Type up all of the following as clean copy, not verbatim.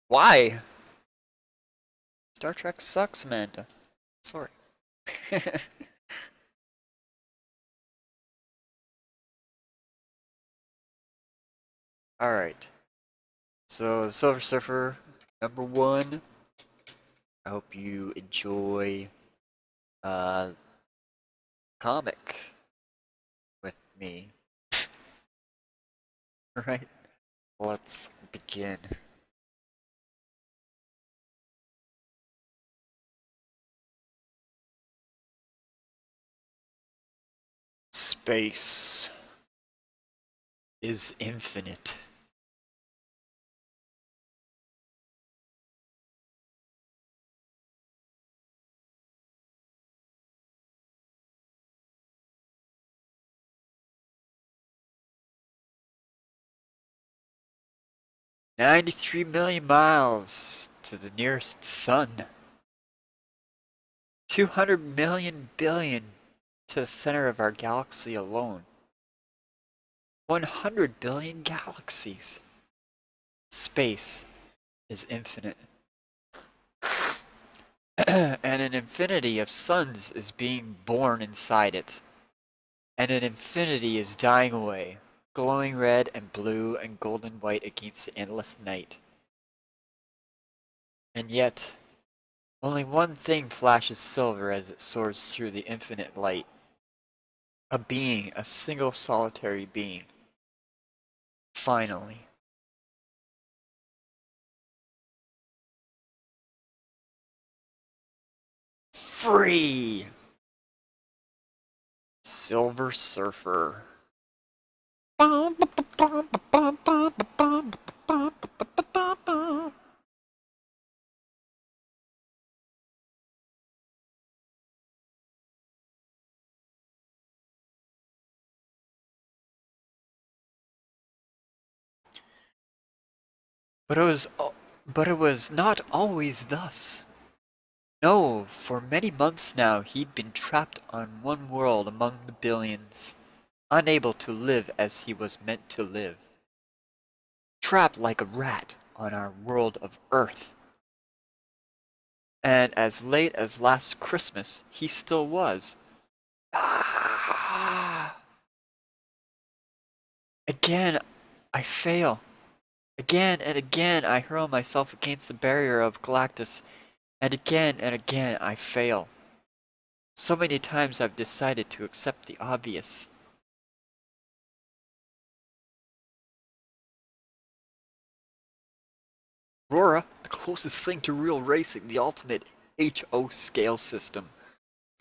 Why? Star Trek sucks, Amanda. Sorry. Alright. So, Silver Surfer, #1. I hope you enjoy comic with me. Alright, let's begin. Space is infinite. "93 million miles to the nearest sun. 200 million billion to the center of our galaxy alone. 100 billion galaxies. Space is infinite. And an infinity of suns is being born inside it. And an infinity is dying away, glowing red and blue and golden white against the endless night. And yet, only one thing flashes silver as it soars through the infinite light. A being, a single solitary being. Finally. Free! Silver Surfer. But it was not always thus. No, for many months now he'd been trapped on one world among the billions, unable to live as he was meant to live. Trapped like a rat on our world of Earth. And as late as last Christmas, he still was. Ah! Again, I fail. Again and again I hurl myself against the barrier of Galactus, and again I fail. So many times I've decided to accept the obvious. Aurora, the closest thing to real racing, the ultimate HO scale system.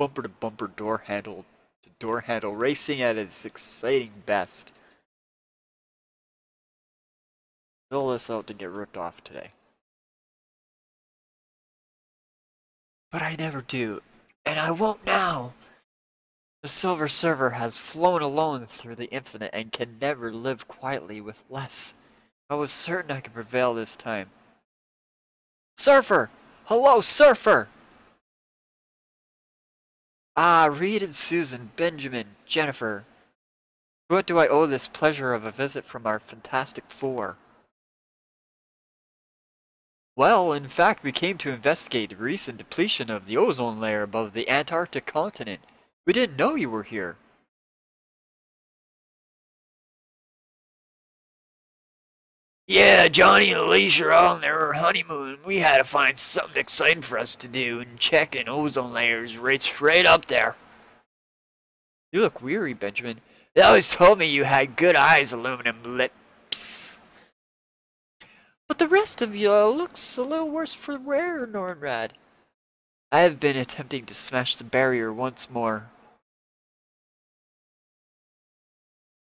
Bumper to bumper, door handle to door handle, racing at its exciting best. Fill this out to get ripped off today. But I never do, and I won't now. The Silver Surfer has flown alone through the infinite and can never live quietly with less. I was certain I could prevail this time. Surfer! Hello, Surfer! Ah, Reed and Susan, Benjamin, Jennifer. To what do I owe this pleasure of a visit from our Fantastic Four? Well, in fact, we came to investigate the recent depletion of the ozone layer above the Antarctic continent. We didn't know you were here. Yeah, Johnny and Alicia are on their honeymoon. We had to find something exciting for us to do, and checking ozone layers rates right up there. You look weary, Benjamin. They always told me you had good eyes, aluminum lips. But the rest of you looks a little worse for wear, Nornrad. I have been attempting to smash the barrier once more.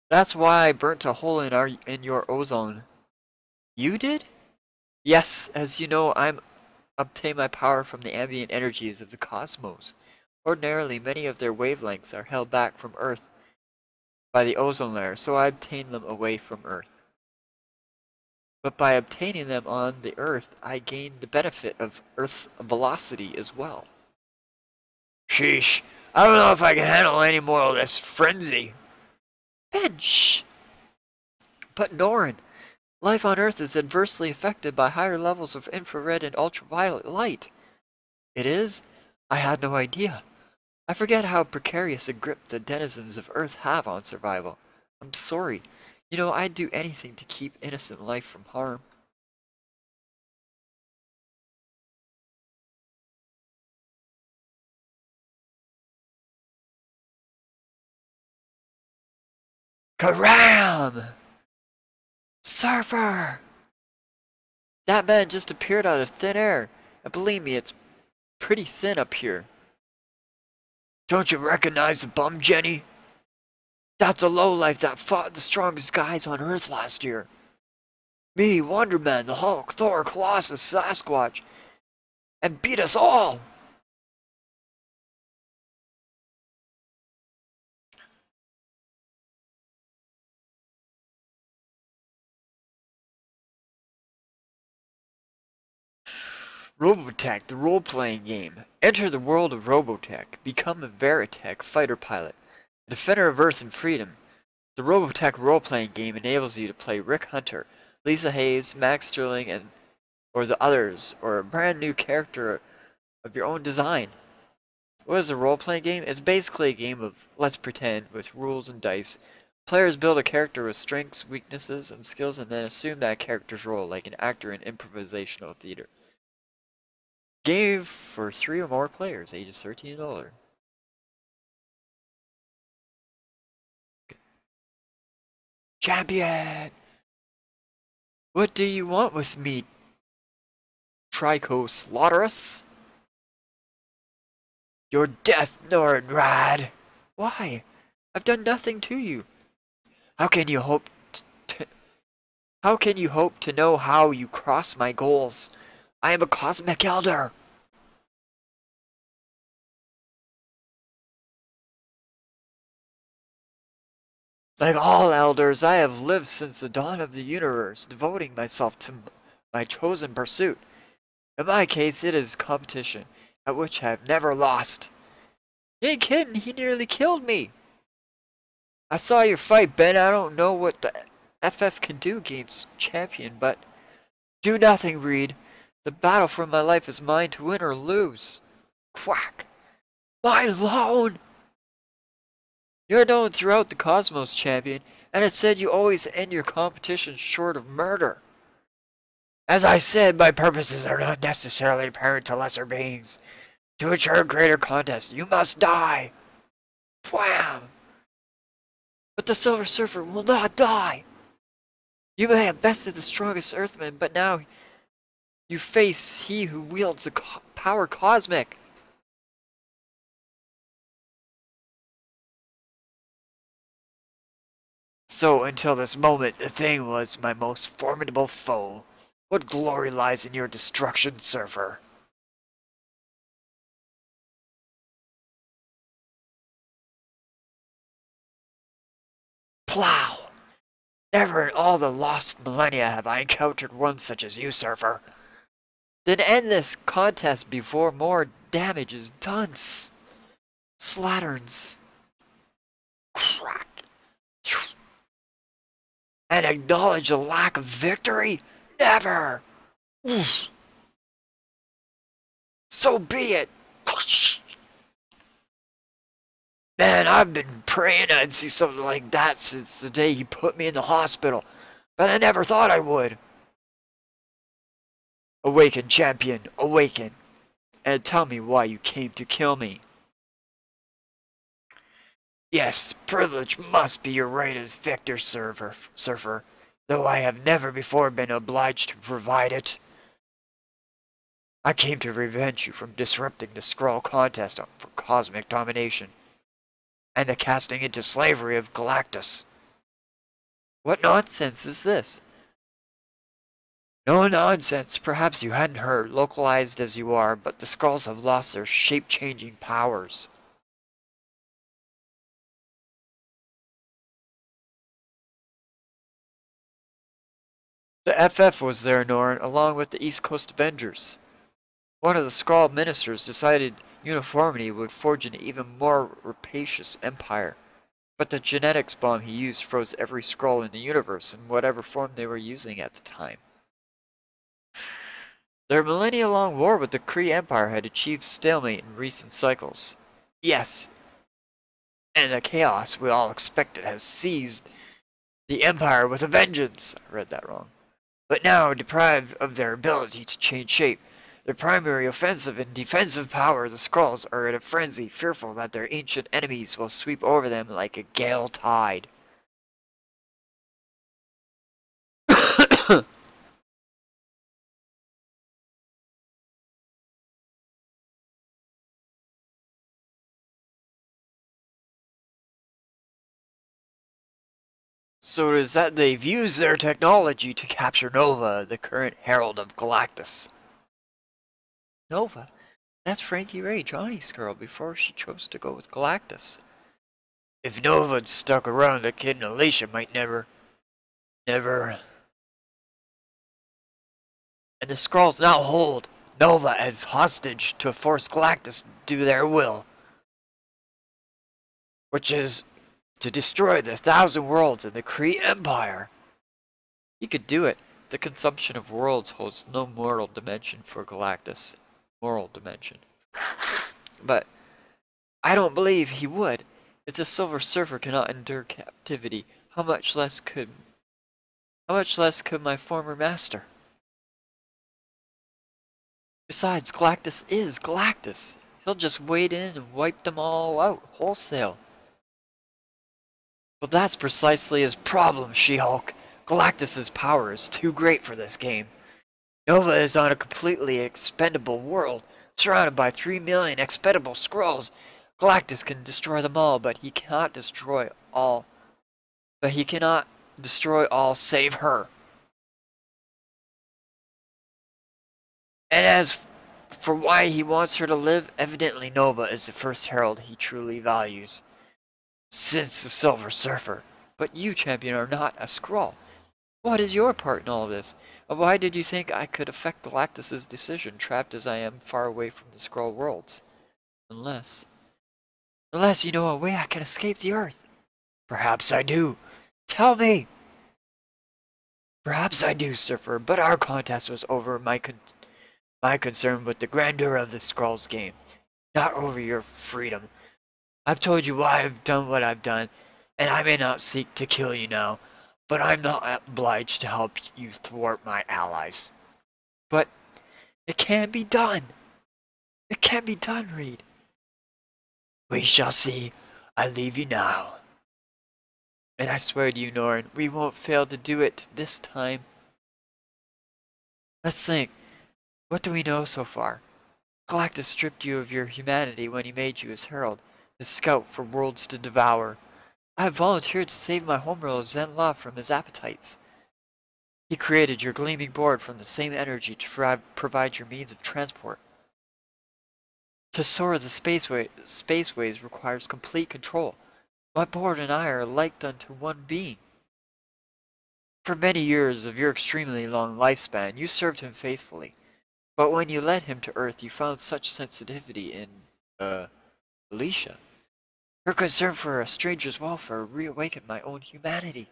That's why I burnt a hole in your ozone. You did? Yes, as you know, I obtain my power from the ambient energies of the cosmos. Ordinarily, many of their wavelengths are held back from Earth by the ozone layer, so I obtain them away from Earth. But by obtaining them on the Earth, I gain the benefit of Earth's velocity as well. Sheesh, I don't know if I can handle any more of this frenzy. Ben, shh! But Norin, Life on Earth is adversely affected by higher levels of infrared and ultraviolet light. It is? I had no idea. I forget how precarious a grip the denizens of Earth have on survival. I'm sorry. You know, I'd do anything to keep innocent life from harm. Karam! Surfer! That man just appeared out of thin air. And believe me, it's pretty thin up here. Don't you recognize the bum, Jenny? That's a lowlife that fought the strongest guys on Earth last year. Me, Wonder Man, the Hulk, Thor, Colossus, Sasquatch, and beat us all! Robotech, the role-playing game. Enter the world of Robotech. Become a Veritech fighter pilot, a defender of Earth and freedom. The Robotech role-playing game enables you to play Rick Hunter, Lisa Hayes, Max Sterling, or the others, or a brand new character of your own design. What is a role-playing game? It's basically a game of let's pretend with rules and dice. Players build a character with strengths, weaknesses, and skills and then assume that character's role like an actor in improvisational theater. Game for 3 or more players, ages 13 and older. Champion! What do you want with me, Trico Slaughterous? Your death, Norrad! Why? I've done nothing to you. How can you hope to know how you cross my goals? I am a cosmic elder. Like all elders, I have lived since the dawn of the universe, devoting myself to my chosen pursuit. In my case, it is competition, at which I have never lost. You ain't kidding, he nearly killed me. I saw your fight, Ben. I don't know what the FF can do against Champion, but do nothing, Reed. The battle for my life is mine to win or lose. Quack. Mine alone! You're known throughout the cosmos, Champion, and it said you always end your competition short of murder. As I said, my purposes are not necessarily apparent to lesser beings. To ensure greater contest, you must die. Wham! But the Silver Surfer will not die. You may have bested the strongest Earthman, but now you face he who wields the power cosmic. So until this moment, the Thing was my most formidable foe. What glory lies in your destruction, Surfer? Plow! Never in all the lost millennia have I encountered one such as you, Surfer. Then end this contest before more damage is done. Slatterns. Crack. And acknowledge a lack of victory? Never! Oof. So be it! Man, I've been praying I'd see something like that since the day he put me in the hospital, but I never thought I would. Awaken, Champion, awaken, and tell me why you came to kill me. Yes, privilege must be your right as victor, Surfer, though I have never before been obliged to provide it. I came to revenge you from disrupting the Skrull contest for cosmic domination, and the casting into slavery of Galactus. What nonsense is this? No nonsense, perhaps you hadn't heard, localized as you are, but the Skrulls have lost their shape-changing powers. The FF was there, Norn, along with the East Coast Avengers. One of the Skrull ministers decided uniformity would forge an even more rapacious empire. But the genetics bomb he used froze every scroll in the universe in whatever form they were using at the time. Their millennia-long war with the Kree Empire had achieved stalemate in recent cycles. Yes, and the chaos we all expected has seized the Empire with a vengeance. I read that wrong. But now, deprived of their ability to change shape, their primary offensive and defensive power, the Skrulls are in a frenzy, fearful that their ancient enemies will sweep over them like a gale tide. So it is that they've used their technology to capture Nova, the current herald of Galactus. Nova? That's Frankie Ray, Johnny's girl, before she chose to go with Galactus. If Nova had stuck around, the kid and Alicia might never... And the Skrulls now hold Nova as hostage to force Galactus to do their will. Which is to destroy the 1,000 worlds in the Kree Empire. He could do it. The consumption of worlds holds no mortal dimension for Galactus. Moral dimension. But I don't believe he would. If the Silver Surfer cannot endure captivity, how much less could my former master? Besides, Galactus is Galactus. He'll just wade in and wipe them all out wholesale. But that's precisely his problem, She-Hulk. Galactus's power is too great for this game. Nova is on a completely expendable world, surrounded by 3 million expendable Skrulls. Galactus can destroy them all, but he cannot destroy all. Save her. And as for why he wants her to live, evidently Nova is the first herald he truly values. Since the Silver Surfer. But you, champion, are not a Skrull. What is your part in all this? And why did you think I could affect Galactus's decision, trapped as I am far away from the Skrull worlds? Unless you know a way I can escape the Earth. Perhaps I do. Tell me. Perhaps I do, Surfer, but our contest was over my concern with the grandeur of the Skrulls game, not over your freedom. I've told you why I've done what I've done, and I may not seek to kill you now, but I'm not obliged to help you thwart my allies. But it can be done. It can be done, Reed. We shall see. I leave you now. And I swear to you, Norrin, we won't fail to do it this time. Let's think. What do we know so far? Galactus stripped you of your humanity when he made you his herald, his scout for worlds to devour. I have volunteered to save my homeworld of Zen-La from his appetites. He created your gleaming board from the same energy to provide your means of transport. To soar the spaceways requires complete control. My board and I are likened unto one being. For many years of your extremely long lifespan, you served him faithfully. But when you led him to Earth, you found such sensitivity in, Alicia. Her concern for a stranger's welfare reawakened my own humanity.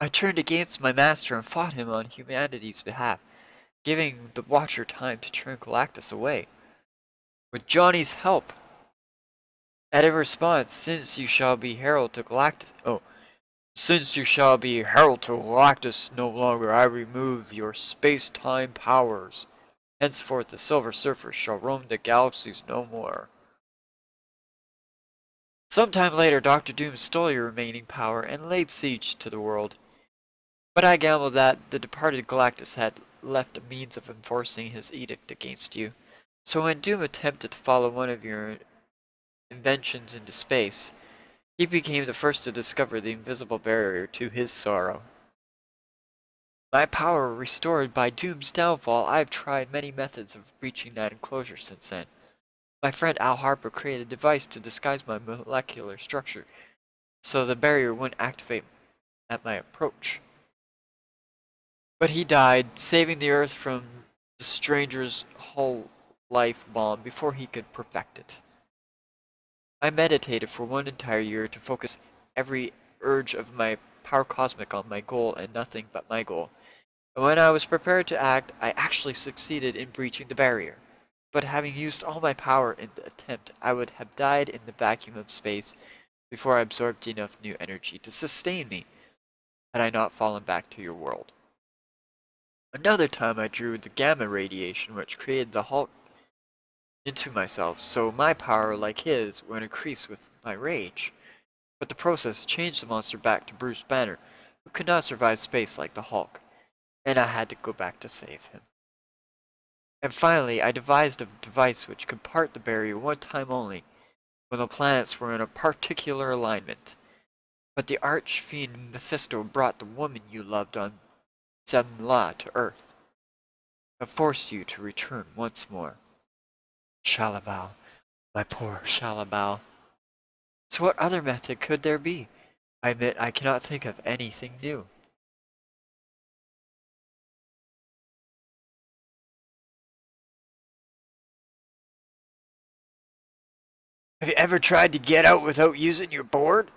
I turned against my master and fought him on humanity's behalf, giving the Watcher time to turn Galactus away. With Johnny's help, and in response, since you shall be herald to Galactus, no longer I remove your space-time powers. Henceforth the Silver Surfer shall roam the galaxies no more. Sometime later, Dr. Doom stole your remaining power and laid siege to the world. But I gambled that the departed Galactus had left a means of enforcing his edict against you. So when Doom attempted to follow one of your inventions into space, he became the first to discover the invisible barrier to his sorrow. My power restored by Doom's downfall, I have tried many methods of breaching that enclosure since then. My friend Al Harper created a device to disguise my molecular structure, so the barrier wouldn't activate at my approach. But he died, saving the Earth from the stranger's whole life bomb before he could perfect it. I meditated for 1 entire year to focus every urge of my power cosmic on my goal and nothing but my goal. And when I was prepared to act, I actually succeeded in breaching the barrier. But having used all my power in the attempt, I would have died in the vacuum of space before I absorbed enough new energy to sustain me, had I not fallen back to your world. Another time I drew the gamma radiation which created the Hulk into myself, so my power, like his, would increase with my rage. But the process changed the monster back to Bruce Banner, who could not survive space like the Hulk, and I had to go back to save him. And finally, I devised a device which could part the barrier one time only, when the planets were in a particular alignment. But the arch-fiend Mephisto brought the woman you loved on Zenla to Earth, and forced you to return once more. Shalabal, my poor Shalabal. So what other method could there be? I admit I cannot think of anything new. Have you ever tried to get out without using your board?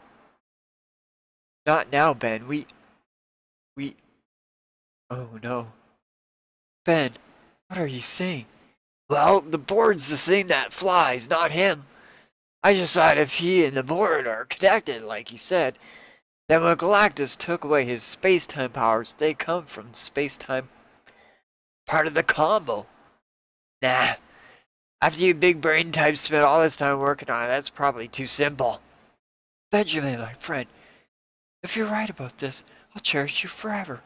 Not now, Ben. We... Oh no. Ben, what are you saying? Well, the board's the thing that flies, not him. I just thought if he and the board are connected, like he said, then when Galactus took away his space-time powers, they come from space-time part of the combo. Nah. After you big brain types spent all this time working on it, that's probably too simple. Benjamin, my friend, if you're right about this, I'll cherish you forever.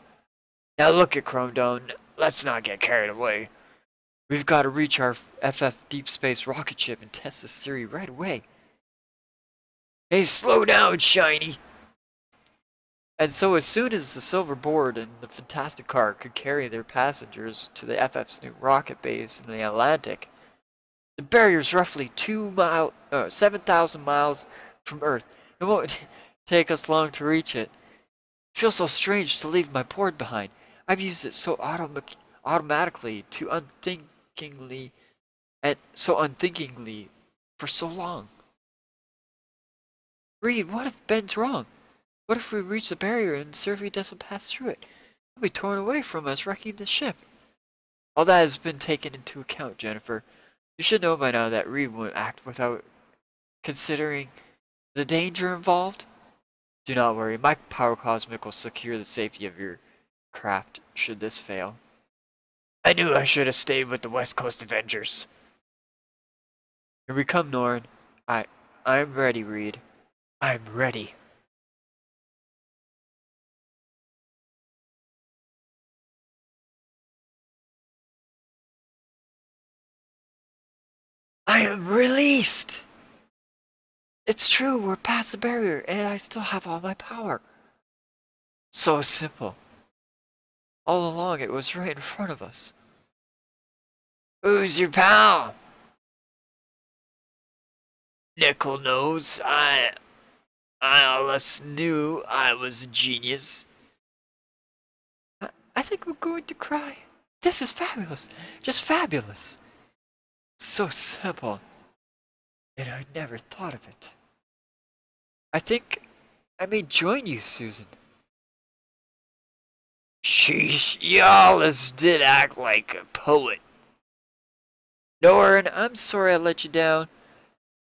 Now look at Chrome Dome, let's not get carried away. We've got to reach our FF deep space rocket ship and test this theory right away. Hey, slow down, Shiny! And so as soon as the silver board and the fantastic car could carry their passengers to the FF's new rocket base in the Atlantic, the barrier's roughly 7,000 miles from Earth. It won't take us long to reach it. It feels so strange to leave my board behind. I've used it so automatically to unthinkingly for so long. Reed, what if Ben's wrong? What if we reach the barrier and Survey doesn't pass through it? He'll be torn away from us, wrecking the ship. All that has been taken into account, Jennifer. You should know by now that Reed won't act without considering the danger involved. Do not worry, my power cosmic will secure the safety of your craft should this fail. I knew I should have stayed with the West Coast Avengers. Here we come, Norn. I'm ready, Reed. I'm ready. I am released! It's true, we're past the barrier, and I still have all my power. So simple. All along, it was right in front of us. Who's your pal? Nickel Nose, I always knew I was a genius. I think we're going to cry. This is fabulous. Just fabulous. So simple. And I never thought of it. I think I may join you, Susan. Sheesh, you always did act like a poet. Norn, I'm sorry I let you down.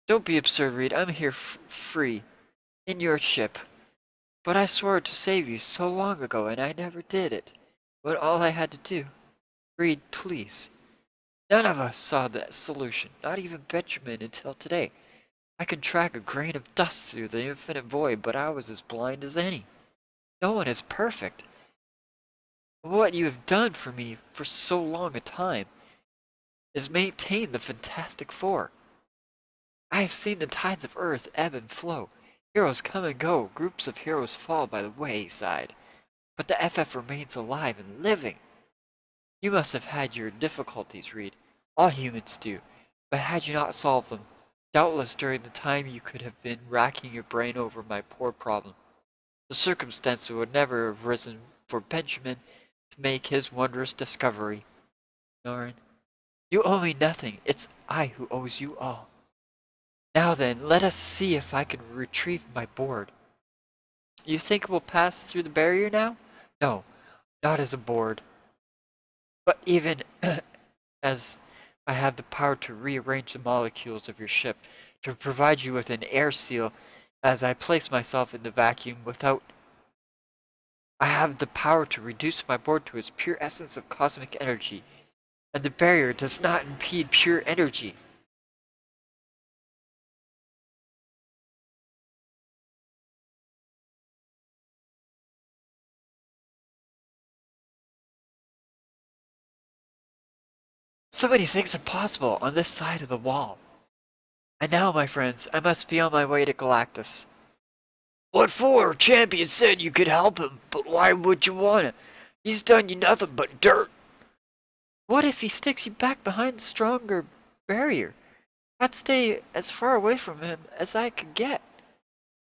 Don't be absurd, Reed. I'm here free. In your ship. But I swore to save you so long ago, and I never did it. But all I had to do. Reed, please. None of us saw the solution, not even Benjamin until today. I can track a grain of dust through the infinite void, but I was as blind as any. No one is perfect. What you have done for me for so long a time is maintain the Fantastic Four. I have seen the tides of Earth ebb and flow. Heroes come and go, groups of heroes fall by the wayside. But the FF remains alive and living. You must have had your difficulties, Reed. All humans do. But had you not solved them, doubtless during the time you could have been racking your brain over my poor problem. The circumstances would never have risen for Benjamin to make his wondrous discovery. Norrin, you owe me nothing. It's I who owes you all. Now then, let us see if I can retrieve my board. You think we'll pass through the barrier now? No, not as a board. But even as I have the power to rearrange the molecules of your ship, to provide you with an air seal as I place myself in the vacuum without... I have the power to reduce my board to its pure essence of cosmic energy, and the barrier does not impede pure energy. So many things are possible on this side of the wall. And now, my friends, I must be on my way to Galactus. What for? Champion said you could help him, but why would you want to? He's done you nothing but dirt. What if he sticks you back behind the stronger barrier? I'd stay as far away from him as I could get.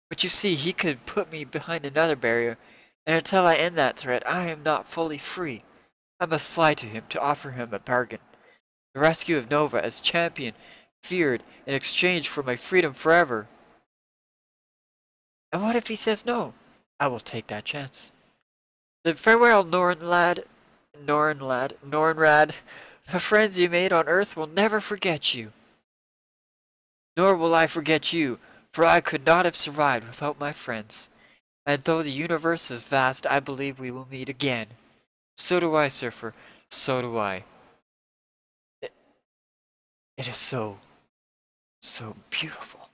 But you see, he could put me behind another barrier, and until I end that threat, I am not fully free. I must fly to him to offer him a bargain. The rescue of Nova as champion, feared, in exchange for my freedom forever. And what if he says no? I will take that chance. Then farewell, Nornrad. The friends you made on Earth will never forget you. Nor will I forget you, for I could not have survived without my friends. And though the universe is vast, I believe we will meet again. So do I, Surfer. So do I. It is so beautiful.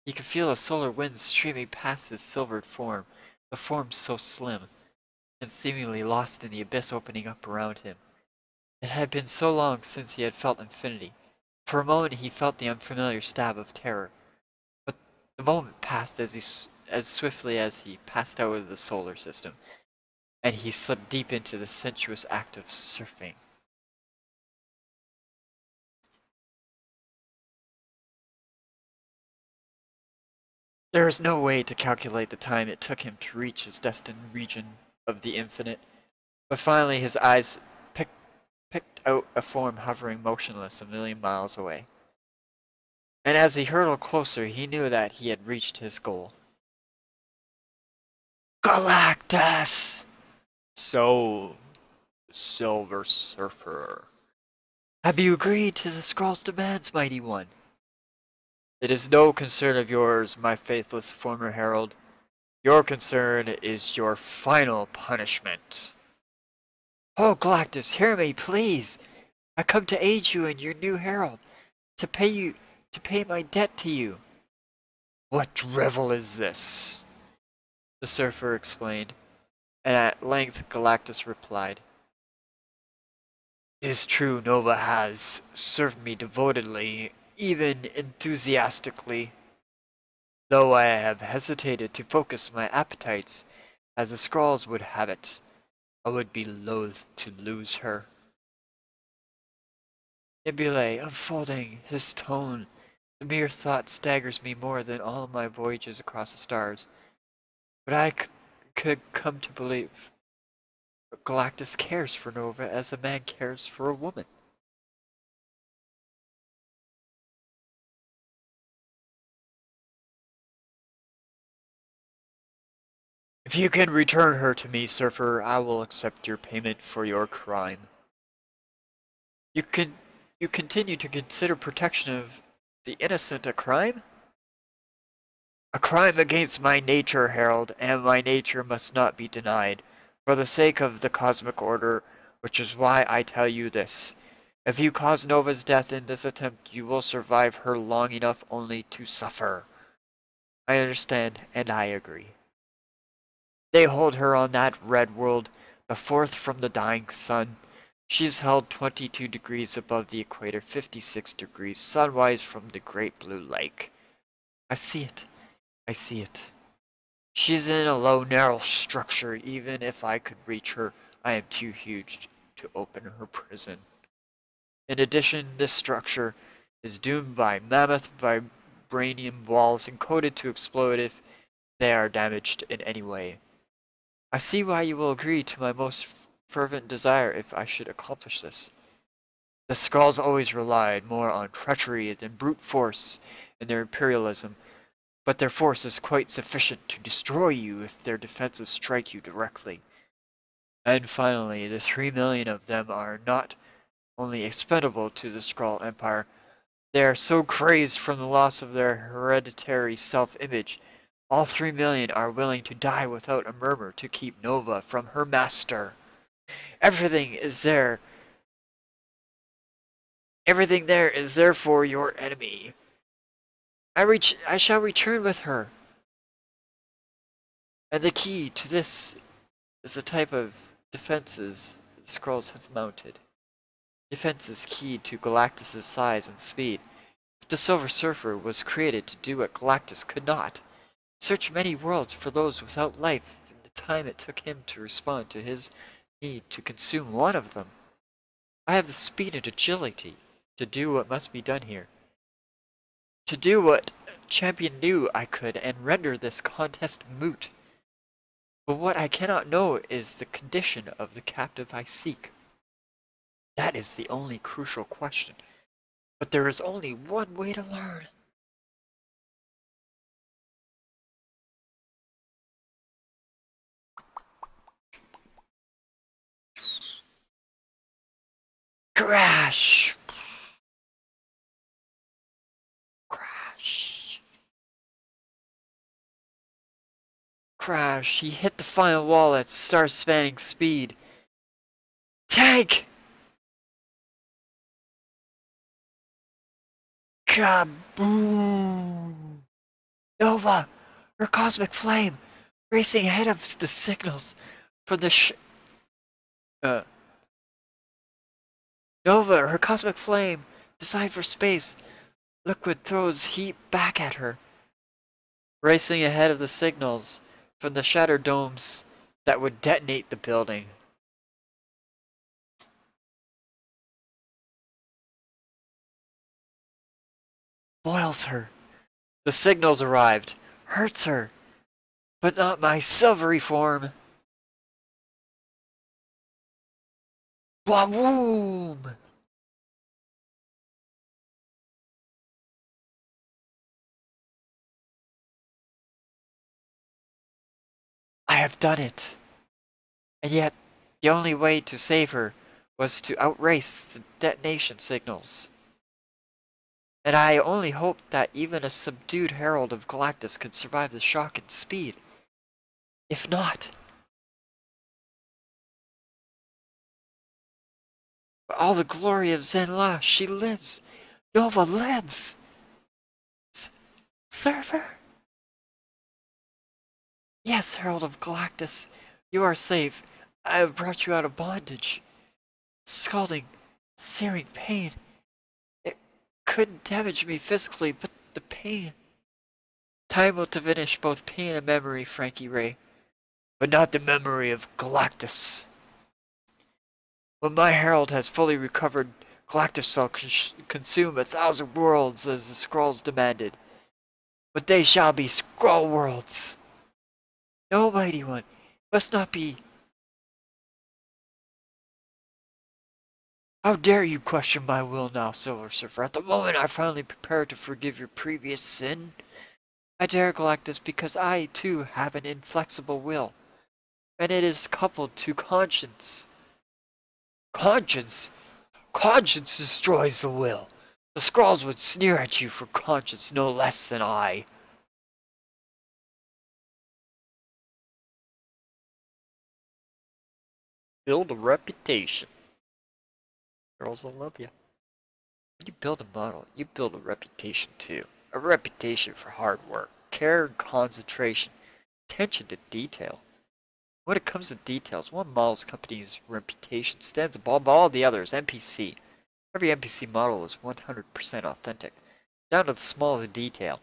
You can feel a solar wind streaming past his silvered form, the form so slim, and seemingly lost in the abyss opening up around him. It had been so long since he had felt infinity. For a moment he felt the unfamiliar stab of terror, but the moment passed as swiftly as he passed out of the solar system, and he slipped deep into the sensuous act of surfing. There is no way to calculate the time it took him to reach his destined region of the infinite, but finally his eyes picked out a form hovering motionless a million miles away. And as he hurtled closer, he knew that he had reached his goal. Galactus! So, Silver Surfer, have you agreed to the Skrull's demands, Mighty One? It is no concern of yours, my faithless former herald. Your concern is your final punishment. Oh, Galactus, hear me, please. I come to aid you in your new herald, to pay my debt to you. What drivel is this? The surfer explained, and at length Galactus replied. It is true Nova has served me devotedly, even enthusiastically, though I have hesitated to focus my appetites as the Skrulls would have it. I would be loath to lose her. Nebulae unfolding his tone. The mere thought staggers me more than all of my voyages across the stars. But I could come to believe Galactus cares for Nova as a man cares for a woman. If you can return her to me, Surfer, I will accept your payment for your crime. You continue to consider protection of the innocent a crime? A crime against my nature, Herald, and my nature must not be denied, for the sake of the cosmic order, which is why I tell you this. If you cause Nova's death in this attempt, you will survive her long enough only to suffer. I understand, and I agree. They hold her on that red world, the fourth from the dying sun. She's held 22 degrees above the equator, 56 degrees sunwise from the great blue lake. I see it. I see it. She's in a low, narrow structure. Even if I could reach her, I am too huge to open her prison. In addition, this structure is doomed by mammoth vibranium walls encoded to explode if they are damaged in any way. I see why you will agree to my most fervent desire if I should accomplish this. The Skrulls always relied more on treachery than brute force in their imperialism, but their force is quite sufficient to destroy you if their defenses strike you directly. And finally, the 3 million of them are not only expendable to the Skrull Empire, they are so crazed from the loss of their hereditary self-image, all 3 million are willing to die without a murmur to keep Nova from her master. Everything there is therefore your enemy. I shall return with her. And the key to this is the type of defenses the Skrulls have mounted. Defenses key to Galactus' size and speed. But the Silver Surfer was created to do what Galactus could not. Search many worlds for those without life in the time it took him to respond to his need to consume one of them. I have the speed and agility to do what must be done here. To do what Champion knew I could and render this contest moot. But what I cannot know is the condition of the captive I seek. That is the only crucial question. But there is only one way to learn. Crash! Crash. Crash. He hit the final wall at star-spanning speed. Tank! Kaboom! Nova! Her cosmic flame! Racing ahead of the signals from the Nova, her cosmic flame, designed for space. Liquid throws heat back at her. Racing ahead of the signals from the shattered domes that would detonate the building. Boils her. The signals arrived. Hurts her. But not my silvery form. Wawoom! I have done it. And yet, the only way to save her was to outrace the detonation signals. And I only hoped that even a subdued herald of Galactus could survive the shock and speed. If not... But all the glory of Zen-La, she lives! Nova lives! Surfer? Yes, Herald of Galactus, you are safe. I have brought you out of bondage. Scalding, searing pain. It couldn't damage me physically, but the pain. Time will diminish both pain and memory, Frankie Ray. But not the memory of Galactus. When my Herald has fully recovered, Galactus shall consume 1,000 worlds as the Skrulls demanded. But they shall be Skrull worlds. No, Mighty One, must not be. How dare you question my will now, Silver Surfer? At the moment I finally prepare to forgive your previous sin. I dare, Galactus, because I, too, have an inflexible will. And it is coupled to conscience. Conscience? Conscience destroys the will. The Skrulls would sneer at you for conscience no less than I. Build a reputation. Girls will love you. When you build a model, you build a reputation too. A reputation for hard work, care and concentration, attention to detail. When it comes to details, one model's company's reputation stands above all the others. NPC. Every NPC model is 100% authentic, down to the smallest detail.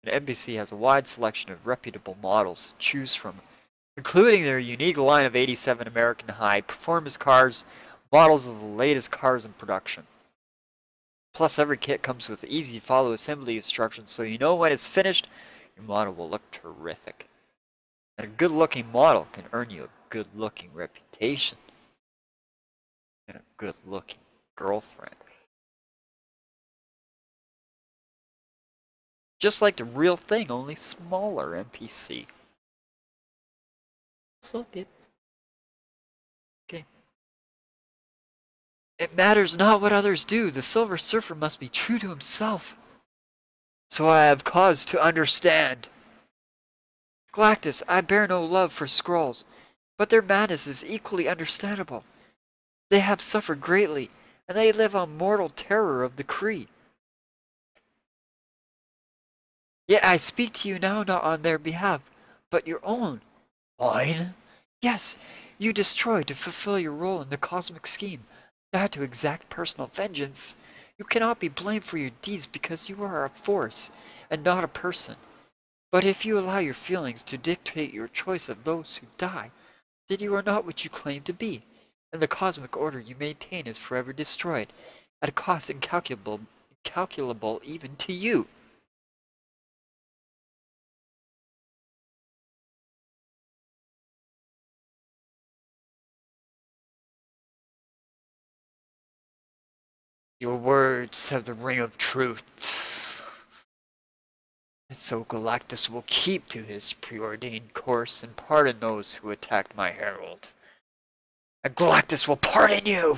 An NPC has a wide selection of reputable models to choose from, including their unique line of 87 American high-performance cars, models of the latest cars in production. Plus, every kit comes with easy follow assembly instructions, so you know when it's finished, your model will look terrific. And a good-looking model can earn you a good-looking reputation. And a good-looking girlfriend. Just like the real thing, only smaller NPC. So good. Okay. It matters not what others do. The Silver Surfer must be true to himself. So I have cause to understand. Galactus, I bear no love for Skrulls, but their madness is equally understandable. They have suffered greatly, and they live on mortal terror of the Kree. Yet I speak to you now not on their behalf, but your own. Mine? Yes, you destroyed to fulfill your role in the cosmic scheme, not to exact personal vengeance. You cannot be blamed for your deeds because you are a force, and not a person. But if you allow your feelings to dictate your choice of those who die, then you are not what you claim to be, and the cosmic order you maintain is forever destroyed, at a cost incalculable even to you. Your words have the ring of truth. And so Galactus will keep to his preordained course and pardon those who attacked my herald. And Galactus will pardon you!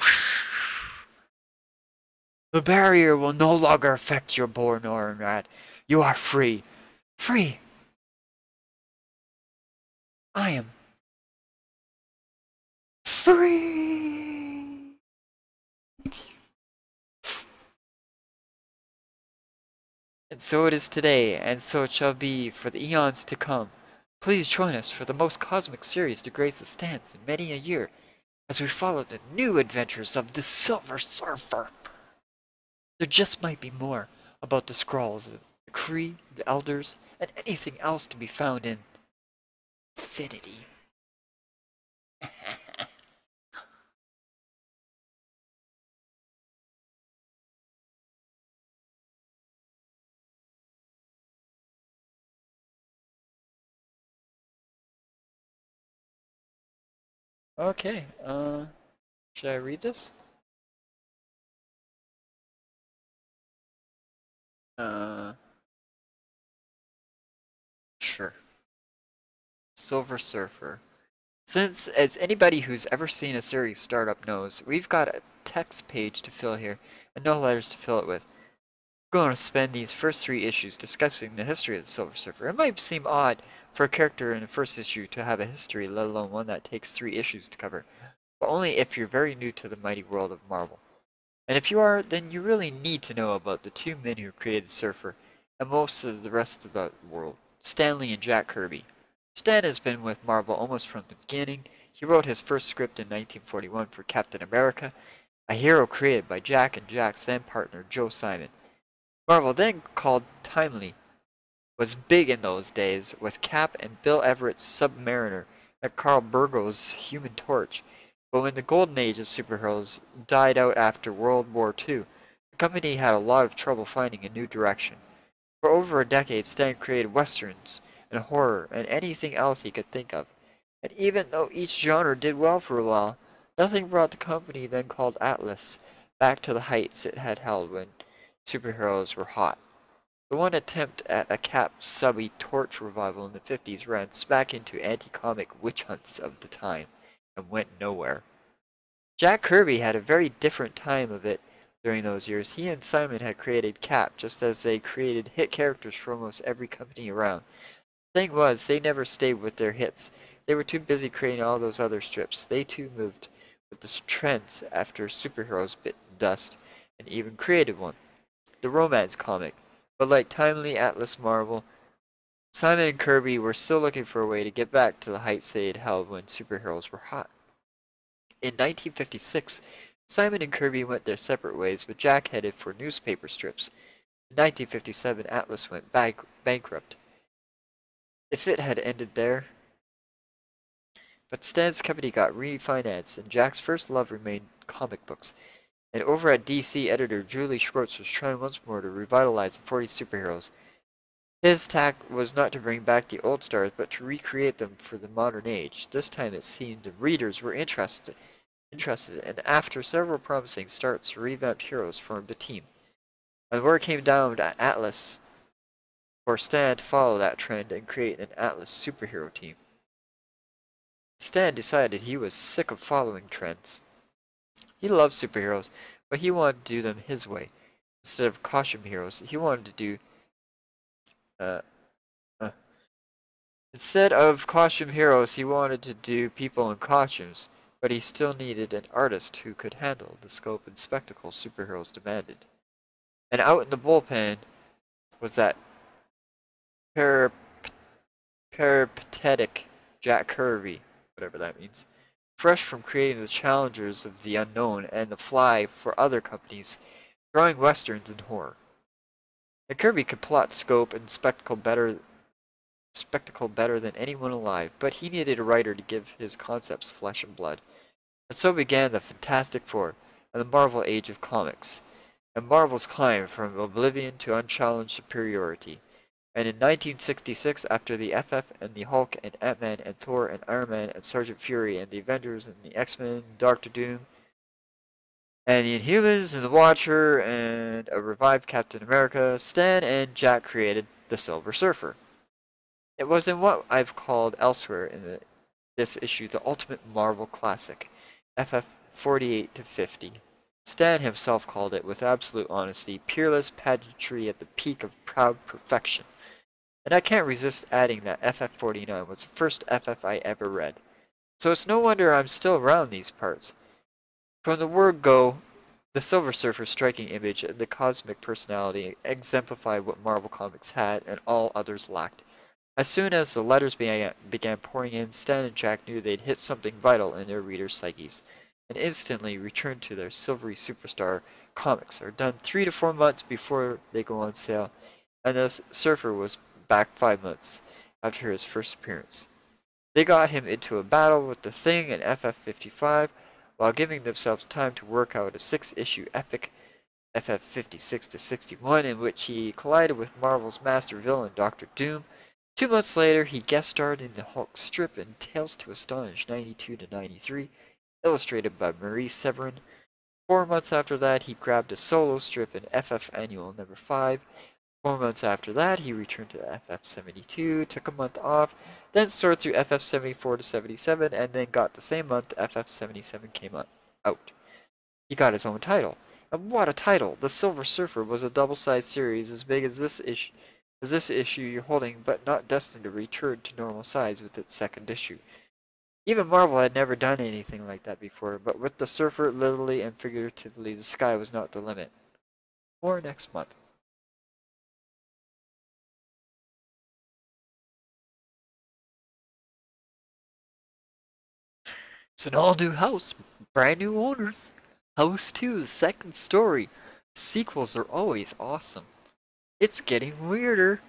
The barrier will no longer affect your born Orenrad. You are free. Free! I am free! And so it is today, and so it shall be for the eons to come. Please join us for the most cosmic series to grace the stands in many a year, as we follow the new adventures of the Silver Surfer. There just might be more about the Skrulls, the Kree, the Elders, and anything else to be found in Infinity. Okay, should I read this? Sure. Silver Surfer. Since, as anybody who's ever seen a series startup knows, we've got a text page to fill here, and no letters to fill it with. We're going to spend these first 3 issues discussing the history of the Silver Surfer. It might seem odd for a character in the first issue to have a history, let alone one that takes 3 issues to cover, but only if you're very new to the mighty world of Marvel. And if you are, then you really need to know about the 2 men who created Surfer, and most of the rest of the world, Stan Lee and Jack Kirby. Stan has been with Marvel almost from the beginning. He wrote his first script in 1941 for Captain America, a hero created by Jack and Jack's then partner Joe Simon. Marvel, then called Timely, was big in those days, with Cap and Bill Everett's Submariner and Carl Burgo's Human Torch. But when the golden age of superheroes died out after World War II, the company had a lot of trouble finding a new direction. For over a decade, Stan created westerns and horror and anything else he could think of. And even though each genre did well for a while, nothing brought the company then called Atlas back to the heights it had held when superheroes were hot. The one attempt at a Cap Subby Torch revival in the 50s ran smack into anti-comic witch hunts of the time and went nowhere. Jack Kirby had a very different time of it during those years. He and Simon had created Cap just as they created hit characters for almost every company around. The thing was, they never stayed with their hits. They were too busy creating all those other strips. They too moved with the trends after superheroes bit dust and even created one, the romance comic. But like Timely, Atlas, Marvel, Simon and Kirby were still looking for a way to get back to the heights they had held when superheroes were hot. In 1956, Simon and Kirby went their separate ways, but Jack headed for newspaper strips. In 1957, Atlas went bankrupt. If it had ended there. But Stan's company got refinanced, and Jack's first love remained comic books. And over at DC, editor Julie Schwartz was trying once more to revitalize the 40s superheroes. His tack was not to bring back the old stars, but to recreate them for the modern age. This time it seemed the readers were interested, and after several promising starts, revamped heroes formed a team. And word came down to Atlas for Stan to follow that trend and create an Atlas superhero team. Stan decided he was sick of following trends. He loved superheroes, but he wanted to do them his way. Instead of costume heroes, he wanted to do uh, uh, instead of costume heroes, he wanted to do people in costumes, but he still needed an artist who could handle the scope and spectacle superheroes demanded. And out in the bullpen was that peripatetic Jack Kirby, whatever that means, fresh from creating the challengers of the unknown and the fly for other companies, drawing westerns and horror. And Kirby could plot scope and spectacle better than anyone alive, but he needed a writer to give his concepts flesh and blood. And so began the Fantastic Four and the Marvel Age of Comics, and Marvel's climb from oblivion to unchallenged superiority. And in 1966, after the FF and the Hulk and Ant-Man and Thor and Iron Man and Sergeant Fury and the Avengers and the X-Men, Doctor Doom, and the Inhumans and the Watcher and a revived Captain America, Stan and Jack created the Silver Surfer. It was in what I've called elsewhere in this issue the ultimate Marvel classic, FF 48 to 50. Stan himself called it, with absolute honesty, peerless pageantry at the peak of proud perfection. And I can't resist adding that FF49 was the first FF I ever read. So it's no wonder I'm still around these parts. From the word go, the Silver Surfer's striking image and the cosmic personality exemplified what Marvel Comics had and all others lacked. As soon as the letters began pouring in, Stan and Jack knew they'd hit something vital in their readers' psyches, and instantly returned to their silvery superstar. Comics are done 3 to 4 months before they go on sale, and the Surfer was back 5 months after his first appearance. They got him into a battle with the Thing in FF55, while giving themselves time to work out a 6-issue epic, FF56 to 61, in which he collided with Marvel's master villain, Doctor Doom. 2 months later, he guest starred in the Hulk strip in Tales to Astonish 92 to 93, illustrated by Marie Severin. 4 months after that, he grabbed a solo strip in FF Annual number 5. 4 months after that, he returned to FF72, took a month off, then soared through FF74 to 77, and then got the same month FF77 came out. He got his own title. And what a title! The Silver Surfer was a double-sized series as big as this issue you're holding, but not destined to return to normal size with its second issue. Even Marvel had never done anything like that before, but with the Surfer, literally and figuratively, the sky was not the limit. More next month. It's an all-new house, brand new owners. House 2, the second story. Sequels are always awesome. It's getting weirder.